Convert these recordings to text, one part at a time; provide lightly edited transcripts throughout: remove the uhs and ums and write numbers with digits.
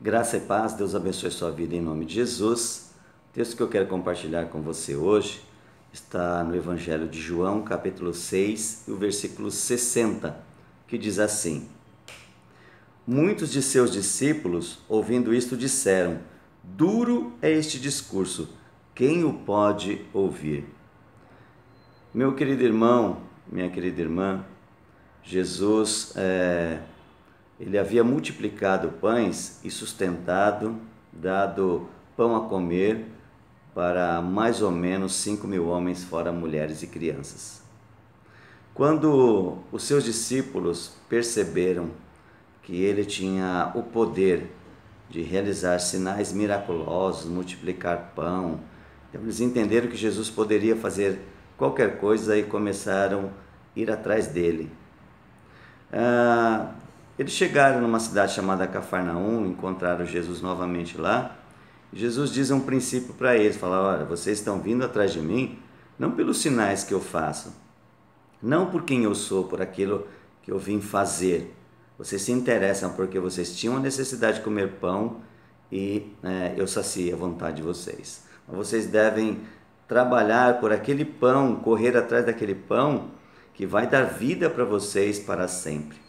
Graça e paz, Deus abençoe sua vida em nome de Jesus. O texto que eu quero compartilhar com você hoje está no Evangelho de João, capítulo 6, e o versículo 60, que diz assim: Muitos de seus discípulos, ouvindo isto, disseram: Duro é este discurso, quem o pode ouvir? Meu querido irmão, minha querida irmã, Jesus ele havia multiplicado pães e sustentado, dado pão a comer para mais ou menos 5.000 homens, fora mulheres e crianças. Quando os seus discípulos perceberam que ele tinha o poder de realizar sinais miraculosos, multiplicar pão, então eles entenderam que Jesus poderia fazer qualquer coisa e começaram a ir atrás dele. Eles chegaram numa cidade chamada Cafarnaum, encontraram Jesus novamente lá. Jesus diz um princípio para eles, fala: olha, vocês estão vindo atrás de mim, não pelos sinais que eu faço, não por quem eu sou, por aquilo que eu vim fazer. Vocês se interessam porque vocês tinham a necessidade de comer pão e eu saciei a vontade de vocês. Mas vocês devem trabalhar por aquele pão, correr atrás daquele pão que vai dar vida para vocês para sempre.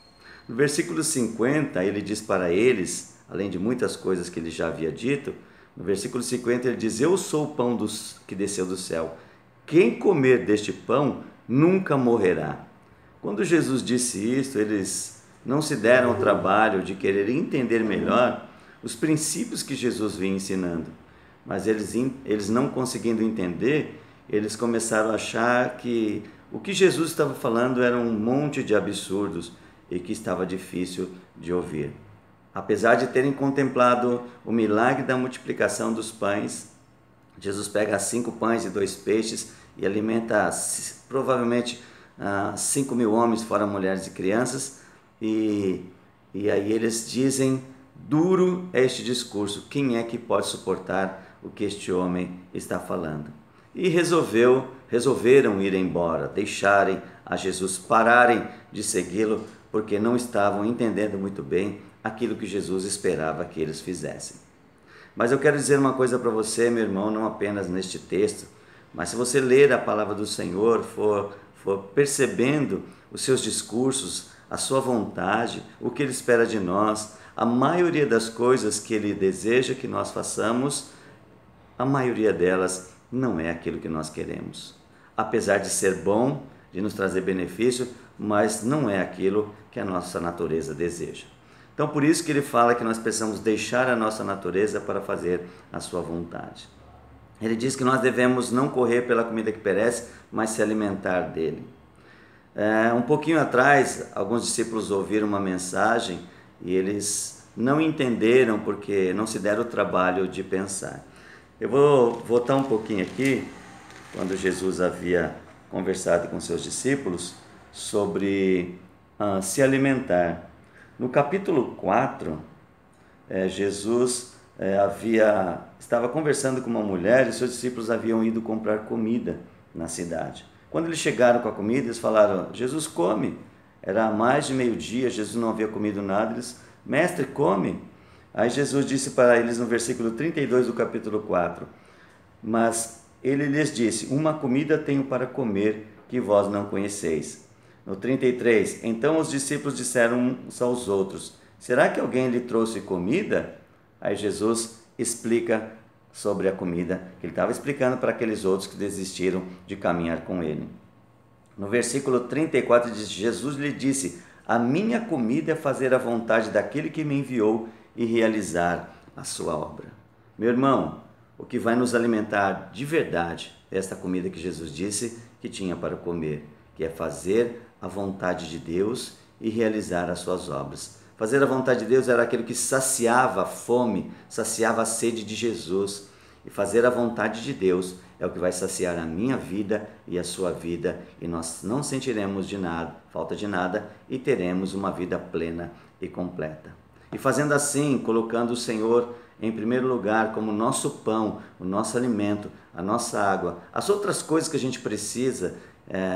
No versículo 50, ele diz para eles, além de muitas coisas que ele já havia dito, no versículo 50 ele diz: Eu sou o pão que desceu do céu. Quem comer deste pão nunca morrerá. Quando Jesus disse isso, eles não se deram o trabalho de querer entender melhor os princípios que Jesus vinha ensinando. Mas eles não conseguindo entender, eles começaram a achar que o que Jesus estava falando era um monte de absurdos e que estava difícil de ouvir. Apesar de terem contemplado o milagre da multiplicação dos pães, Jesus pega 5 pães e 2 peixes e alimenta provavelmente 5.000 homens, fora mulheres e crianças, e aí eles dizem: duro é este discurso, quem é que pode suportar o que este homem está falando? E resolveram ir embora, deixarem a Jesus, pararem de segui-lo, porque não estavam entendendo muito bem aquilo que Jesus esperava que eles fizessem. Mas eu quero dizer uma coisa para você, meu irmão, não apenas neste texto, mas se você ler a palavra do Senhor, for percebendo os seus discursos, a sua vontade, o que Ele espera de nós, a maioria das coisas que Ele deseja que nós façamos, a maioria delas não é aquilo que nós queremos. Apesar de ser bom, de nos trazer benefício, mas não é aquilo que a nossa natureza deseja. Então, por isso que ele fala que nós precisamos deixar a nossa natureza para fazer a sua vontade. Ele diz que nós devemos não correr pela comida que perece, mas se alimentar dele. Um pouquinho atrás, alguns discípulos ouviram uma mensagem e eles não entenderam porque não se deram o trabalho de pensar. Eu vou voltar um pouquinho aqui, quando Jesus havia conversado com seus discípulos sobre se alimentar. No capítulo 4, Jesus estava conversando com uma mulher e seus discípulos haviam ido comprar comida na cidade. Quando eles chegaram com a comida, eles falaram: Jesus, come. Era mais de meio-dia, Jesus não havia comido nada. Eles: Mestre, come. Aí Jesus disse para eles no versículo 32 do capítulo 4: Mas ele lhes disse: Uma comida tenho para comer que vós não conheceis. No 33, então os discípulos disseram uns aos outros: Será que alguém lhe trouxe comida? Aí Jesus explica sobre a comida que ele estava explicando para aqueles outros que desistiram de caminhar com ele. No versículo 34 diz: Jesus lhe disse: A minha comida é fazer a vontade daquele que me enviou e realizar a sua obra. Meu irmão, o que vai nos alimentar de verdade é esta comida que Jesus disse que tinha para comer, que é fazer a vontade de Deus e realizar as suas obras. Fazer a vontade de Deus era aquilo que saciava a fome, saciava a sede de Jesus. E fazer a vontade de Deus é o que vai saciar a minha vida e a sua vida, e nós não sentiremos de nada, falta de nada, e teremos uma vida plena e completa. E fazendo assim, colocando o Senhor em primeiro lugar como nosso pão, o nosso alimento, a nossa água, as outras coisas que a gente precisa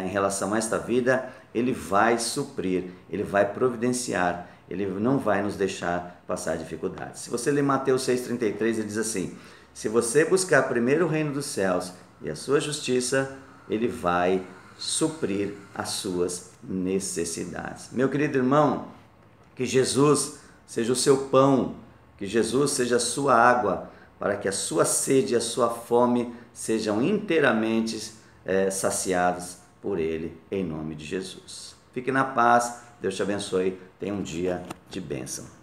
em relação a esta vida, Ele vai suprir, Ele vai providenciar, Ele não vai nos deixar passar dificuldades. Se você ler Mateus 6,33, ele diz assim: se você buscar primeiro o reino dos céus e a sua justiça, ele vai suprir as suas necessidades. Meu querido irmão, que Jesus seja o seu pão, que Jesus seja a sua água, para que a sua sede e a sua fome sejam inteiramente saciados por Ele, em nome de Jesus. Fique na paz, Deus te abençoe, tenha um dia de bênção.